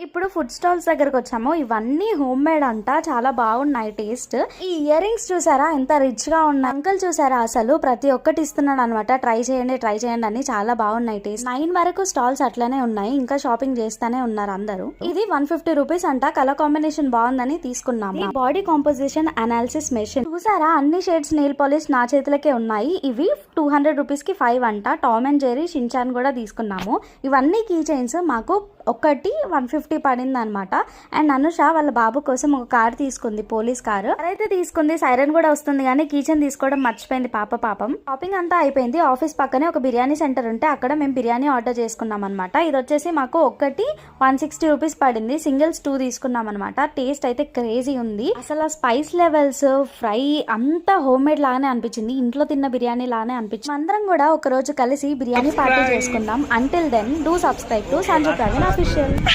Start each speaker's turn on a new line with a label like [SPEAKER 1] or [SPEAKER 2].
[SPEAKER 1] ఇప్పుడు food stalls దగ్గరకు వచ్చాము. ఇవన్నీ హోమ్ మేడ్ అంట, చాలా బాగున్నాయి టేస్ట్. ఈ ఇయర్ రింగ్స్ చూసారా ఎంత రిచ్ గా ఉన్నాయి. అంకుల్ చూసారా అసలు ప్రతి ఒక్కటి ఇస్తున్నాడు అనమాట. ట్రై చేయండి అని. చాలా బాగున్నాయి టేస్ట్. 9 వరకు స్టాల్స్ అట్లనే ఉన్నాయి. ఇంకా షాపింగ్ చేస్తానే ఉన్నారు అందరూ. ఇది 150 రూపీస్ అంట. కలర్ కాంబినేషన్ బాగుందని తీసుకున్నాము. బాడీ కాంపోజిషన్ అనాలిసిస్ మెషిన్ చూసారా, అన్ని షేడ్స్ నెయిల్ పాలిష్ నా చేతులకే ఉన్నాయి. ఇవి 200 రూపీస్ కి 5 అంట. టామ్ అండ్ జెర్రీ, షిన్చాన్ కూడా తీసుకున్నాము. ఇవన్నీ కీ చైన్స్ మాకు ఒకటి 150 పడింది అనమాట. అండ్ అనుష వాళ్ళ బాబు కోసం ఒక కార్ తీసుకుంది, పోలీస్ కారు అయితే తీసుకుంది. సైరన్ కూడా వస్తుంది కానీ కిచెన్ తీసుకోవడం మర్చిపోయింది పాపం. షాపింగ్ అంతా అయిపోయింది. ఆఫీస్ పక్కనే ఒక బిర్యానీ సెంటర్ ఉంటే అక్కడ మేము బిర్యానీ ఆర్డర్ చేసుకున్నాం అనమాట. ఇది వచ్చేసి మాకు ఒకటి 160 రూపీస్ పడింది. సింగిల్స్ 2 తీసుకున్నాం అనమాట. టేస్ట్ అయితే క్రేజీ ఉంది. అసలు ఆ స్పైస్ లెవెల్స్, ఫ్రై అంతా హోమ్ మేడ్ లాగానే అనిపించింది. ఇంట్లో తిన్న బిర్యానీ లాగానే అనిపించింది. అందరం కూడా ఒక రోజు కలిసి బిర్యానీ పార్టీ చేసుకుందాం. Until then do subscribe to Sanju Praveen official.